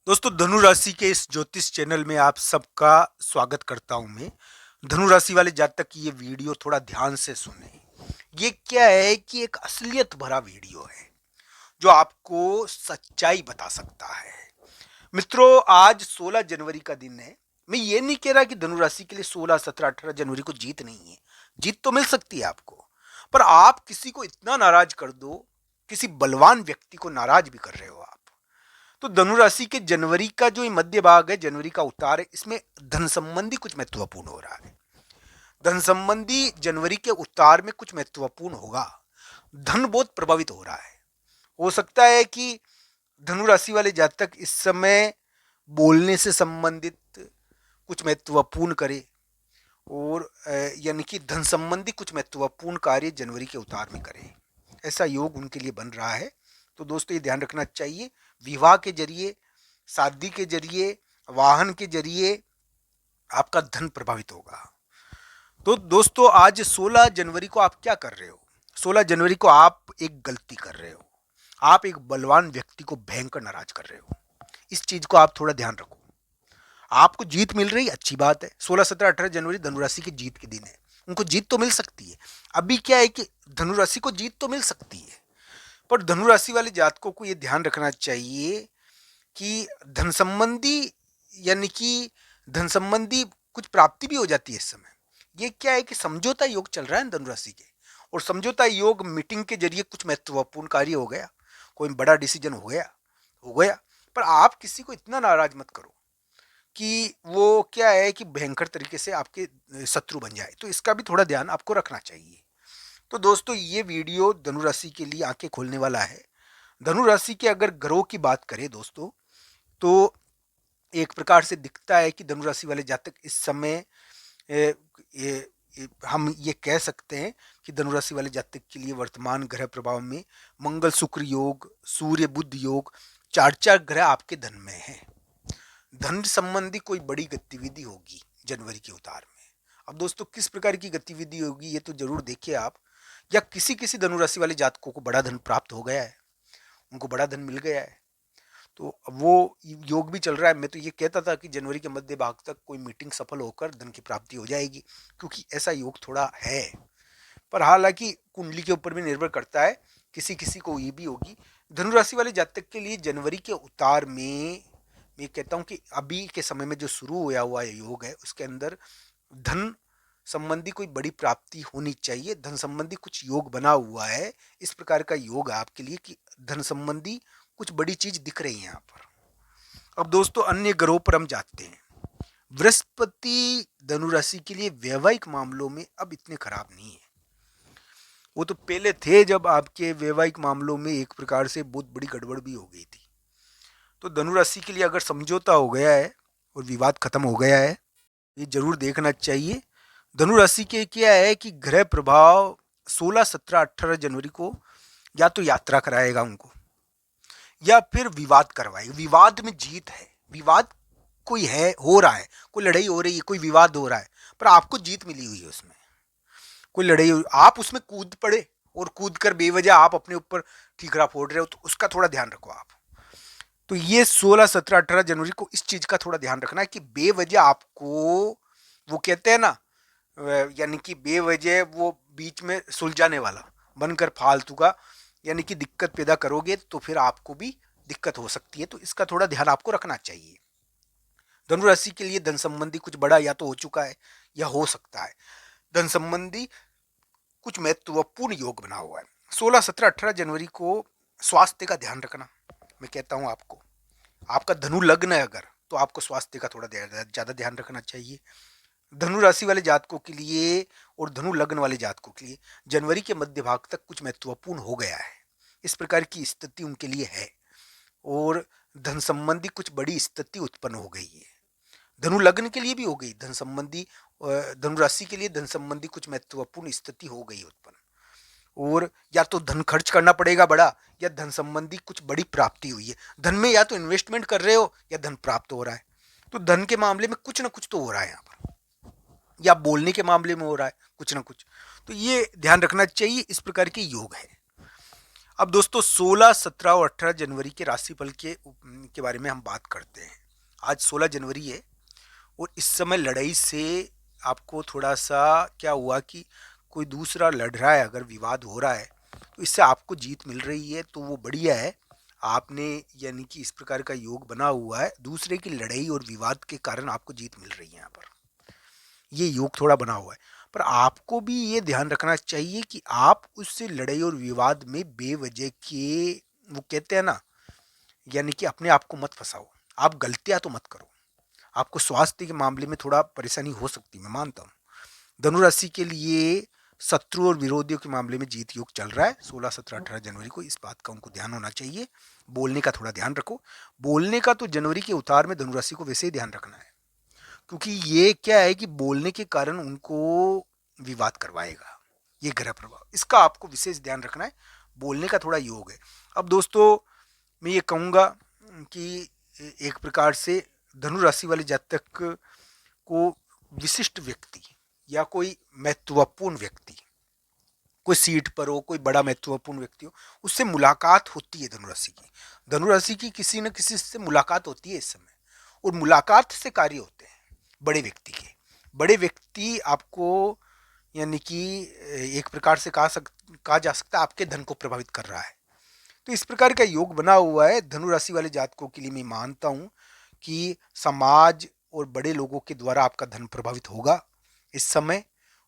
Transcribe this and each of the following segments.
दोस्तों धनु राशि के इस ज्योतिष चैनल में आप सबका स्वागत करता हूं मैं। धनु राशि वाले जातक की ये वीडियो थोड़ा ध्यान से सुने। ये क्या है कि एक असलियत भरा वीडियो है जो आपको सच्चाई बता सकता है। मित्रों, आज 16 जनवरी का दिन है। मैं ये नहीं कह रहा कि धनु राशि के लिए 16, 17, 18 जनवरी को जीत नहीं है। जीत तो मिल सकती है आपको, पर आप किसी को इतना नाराज कर दो, किसी बलवान व्यक्ति को नाराज भी कर रहे हो आप। तो धनु राशि के जनवरी का जो ये मध्य भाग है, जनवरी का उतार है, इसमें धन संबंधी कुछ महत्वपूर्ण हो रहा है। धन संबंधी जनवरी के उतार में कुछ महत्वपूर्ण होगा। धन बहुत प्रभावित हो रहा है। हो सकता है कि धनु राशि वाले जातक इस समय बोलने से संबंधित कुछ महत्वपूर्ण करे और यानी कि धन संबंधी कुछ महत्वपूर्ण कार्य जनवरी के उतार में करें। ऐसा योग उनके लिए बन रहा है। तो दोस्तों ये ध्यान रखना चाहिए, विवाह के जरिए, शादी के जरिए, वाहन के जरिए आपका धन प्रभावित होगा। तो दोस्तों आज 16 जनवरी को आप क्या कर रहे हो? 16 जनवरी को आप एक गलती कर रहे हो। आप एक बलवान व्यक्ति को भयंकर नाराज कर रहे हो। इस चीज को आप थोड़ा ध्यान रखो। आपको जीत मिल रही, अच्छी बात है। 16, 17, 18 जनवरी धनु राशि की जीत के दिन है। उनको जीत तो मिल सकती है। अभी क्या है कि धनु राशि को जीत तो मिल सकती है, पर धनु राशि वाले जातकों को यह ध्यान रखना चाहिए कि धन संबंधी यानी कि धन संबंधी कुछ प्राप्ति भी हो जाती है इस समय। ये क्या है कि समझौता योग चल रहा है धनु राशि के, और समझौता योग मीटिंग के जरिए कुछ महत्वपूर्ण कार्य हो गया, कोई बड़ा डिसीजन हो गया। पर आप किसी को इतना नाराज मत करो कि वो क्या है कि भयंकर तरीके से आपके शत्रु बन जाए। तो इसका भी थोड़ा ध्यान आपको रखना चाहिए। तो दोस्तों ये वीडियो धनु राशि के लिए आंखें खोलने वाला है। धनु राशि के अगर ग्रहों की बात करें दोस्तों, तो एक प्रकार से दिखता है कि धनु राशि वाले जातक इस समय हम ये कह सकते हैं कि धनु राशि वाले जातक के लिए वर्तमान ग्रह प्रभाव में मंगल शुक्र योग, सूर्य बुध योग, चार चार ग्रह आपके धन में हैं। धन संबंधी कोई बड़ी गतिविधि होगी जनवरी के उतार में। अब दोस्तों किस प्रकार की गतिविधि होगी ये तो जरूर देखिए आप। या किसी किसी धनु राशि वाले जातकों को बड़ा धन प्राप्त हो गया है, उनको बड़ा धन मिल गया है, तो वो योग भी चल रहा है। मैं तो ये कहता था कि जनवरी के मध्य भाग तक कोई मीटिंग सफल होकर धन की प्राप्ति हो जाएगी, क्योंकि ऐसा योग थोड़ा है। पर हालांकि कुंडली के ऊपर भी निर्भर करता है, किसी किसी को ये भी होगी। धनु राशि वाले जातक के लिए जनवरी के उतार में मैं कहता हूँ कि अभी के समय में जो शुरू होया हुआ योग है उसके अंदर धन संबंधी कोई बड़ी प्राप्ति होनी चाहिए। धन संबंधी कुछ योग बना हुआ है। इस प्रकार का योग है आपके लिए कि धन संबंधी कुछ बड़ी चीज दिख रही है यहाँ पर। अब दोस्तों अन्य ग्रहों पर हम जाते हैं। बृहस्पति धनु राशि के लिए वैवाहिक मामलों में अब इतने खराब नहीं है। वो तो पहले थे जब आपके वैवाहिक मामलों में एक प्रकार से बहुत बड़ी गड़बड़ भी हो गई थी। तो धनु राशि के लिए अगर समझौता हो गया है और विवाद खत्म हो गया है, ये जरूर देखना चाहिए। धनु राशि के क्या है कि ग्रह प्रभाव 16, 17, 18 जनवरी को या तो यात्रा कराएगा उनको, या फिर विवाद करवाएगा। विवाद में जीत है। विवाद कोई है, हो रहा है, कोई लड़ाई हो रही है, कोई विवाद हो रहा है, पर आपको जीत मिली हुई है उसमें। कोई लड़ाई आप उसमें कूद पड़े और कूद कर बेवजह आप अपने ऊपर ठीकरा फोड़ रहे हो, तो उसका थोड़ा ध्यान रखो आप। तो ये 16, 17, 18 जनवरी को इस चीज का थोड़ा ध्यान रखना है कि बेवजह आपको, वो कहते हैं ना, यानी कि बेवजह वो बीच में सुलझाने वाला बनकर फालतू का यानी कि दिक्कत पैदा करोगे तो फिर आपको भी दिक्कत हो सकती है। तो इसका थोड़ा ध्यान आपको रखना चाहिए। धनु राशि के लिए धन संबंधी कुछ बड़ा या तो हो चुका है या हो सकता है। धन संबंधी कुछ महत्वपूर्ण योग बना हुआ है। 16, 17, 18 जनवरी को स्वास्थ्य का ध्यान रखना। मैं कहता हूं आपको, आपका धनु लग्न है अगर, तो आपको स्वास्थ्य का थोड़ा ज्यादा ध्यान रखना चाहिए। धनु राशि वाले जातकों के लिए और धनु लग्न वाले जातकों के लिए जनवरी के मध्य भाग तक कुछ महत्वपूर्ण हो गया है। इस प्रकार की स्थिति उनके लिए है और धन संबंधी कुछ बड़ी स्थिति उत्पन्न हो गई है। धनु लग्न के लिए भी हो गई धन संबंधी, धनु राशि के लिए धन संबंधी कुछ महत्वपूर्ण स्थिति हो गई उत्पन्न। और या तो धन खर्च करना पड़ेगा बड़ा, या धन संबंधी कुछ बड़ी प्राप्ति हुई है। धन में या तो इन्वेस्टमेंट कर रहे हो या धन प्राप्त हो रहा है। तो धन के मामले में कुछ ना कुछ तो हो रहा है यहाँ पर, या बोलने के मामले में हो रहा है कुछ ना कुछ। तो ये ध्यान रखना चाहिए। इस प्रकार के योग है। अब दोस्तों 16, 17 और 18 जनवरी के राशिफल के बारे में हम बात करते हैं। आज 16 जनवरी है और इस समय लड़ाई से आपको थोड़ा-सा क्या हुआ कि कोई दूसरा लड़ रहा है, अगर विवाद हो रहा है, तो इससे आपको जीत मिल रही है, तो वो बढ़िया है। आपने यानी कि इस प्रकार का योग बना हुआ है, दूसरे की लड़ाई और विवाद के कारण आपको जीत मिल रही है यहाँ पर। ये योग थोड़ा बना हुआ है, पर आपको भी ये ध्यान रखना चाहिए कि आप उससे लड़ाई और विवाद में बेवजह के, वो कहते हैं ना, यानी कि अपने आप को मत फंसाओ। आप गलतियां तो मत करो। आपको स्वास्थ्य के मामले में थोड़ा परेशानी हो सकती है, मैं मानता हूँ। धनु राशि के लिए शत्रु और विरोधियों के मामले में जीत योग चल रहा है 16, 17, 18 जनवरी को। इस बात का उनको ध्यान होना चाहिए। बोलने का थोड़ा ध्यान रखो। बोलने का तो जनवरी के उतार में धनु राशि को वैसे ही ध्यान रखना है, क्योंकि ये क्या है कि बोलने के कारण उनको विवाद करवाएगा ये ग्रह प्रभाव। इसका आपको विशेष ध्यान रखना है। बोलने का थोड़ा योग है। अब दोस्तों मैं ये कहूँगा कि एक प्रकार से धनु राशि वाले जातक को विशिष्ट व्यक्ति या कोई महत्वपूर्ण व्यक्ति, कोई सीट पर हो, कोई बड़ा महत्वपूर्ण व्यक्ति हो, उससे मुलाकात होती है धनुराशि की। धनुराशि की किसी न किसी से मुलाकात होती है इस समय, और मुलाकात से कार्य होते हैं बड़े व्यक्ति के। बड़े व्यक्ति आपको यानी कि एक प्रकार से कहा जा सकता है आपके धन को प्रभावित कर रहा है। तो इस प्रकार का योग बना हुआ है धनु राशि वाले जातकों के लिए। मैं मानता हूँ कि समाज और बड़े लोगों के द्वारा आपका धन प्रभावित होगा इस समय,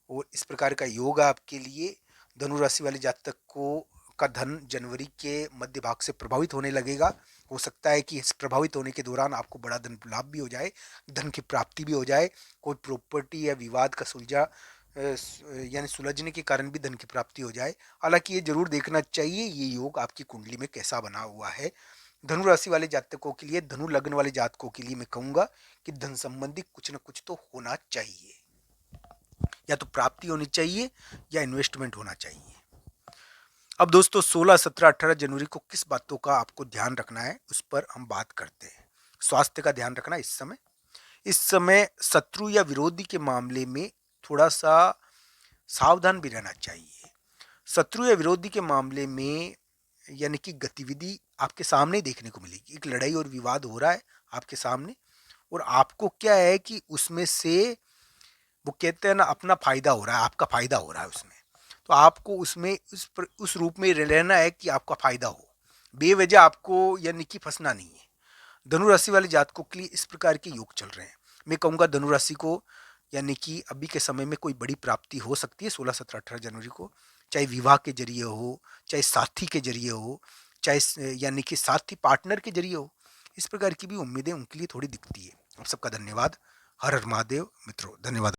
और इस प्रकार का योग आपके लिए। धनु राशि वाले जातक को का धन जनवरी के मध्य भाग से प्रभावित होने लगेगा। हो सकता है कि इस प्रभावित होने के दौरान आपको बड़ा धन लाभ भी हो जाए, धन की प्राप्ति भी हो जाए। कोई प्रॉपर्टी या विवाद का यानी सुलझने के कारण भी धन की प्राप्ति हो जाए। हालांकि ये जरूर देखना चाहिए ये योग आपकी कुंडली में कैसा बना हुआ है। धनु राशि वाले जातकों के लिए, धनु लग्न वाले जातकों के लिए मैं कहूंगा कि धन संबंधी कुछ ना कुछ तो होना चाहिए। या तो प्राप्ति होनी चाहिए या इन्वेस्टमेंट होना चाहिए। अब दोस्तों 16, 17, 18 जनवरी को किस बातों का आपको ध्यान रखना है उस पर हम बात करते हैं। स्वास्थ्य का ध्यान रखना। इस समय शत्रु या विरोधी के मामले में थोड़ा सा सावधान भी रहना चाहिए। शत्रु या विरोधी के मामले में यानी कि गतिविधि आपके सामने ही देखने को मिलेगी। एक लड़ाई और विवाद हो रहा है आपके सामने, और आपको क्या है कि उसमें से, वो कहते हैं ना, अपना फायदा हो रहा है, आपका फायदा हो रहा है उसमें। तो आपको उसमें उस रूप में रहना है कि आपका फायदा हो। बेवजह आपको यानी कि फंसना नहीं है। धनु राशि वाले जातकों के लिए इस प्रकार के योग चल रहे हैं। मैं कहूँगा धनु राशि को यानी कि अभी के समय में कोई बड़ी प्राप्ति हो सकती है 16, 17, 18 जनवरी को। चाहे विवाह के जरिए हो, चाहे साथी के जरिए हो, चाहे यानी कि साथी पार्टनर के जरिए हो। इस प्रकार की भी उम्मीदें उनके लिए थोड़ी दिखती है। आप सबका धन्यवाद। हर हर महादेव मित्रों, धन्यवाद।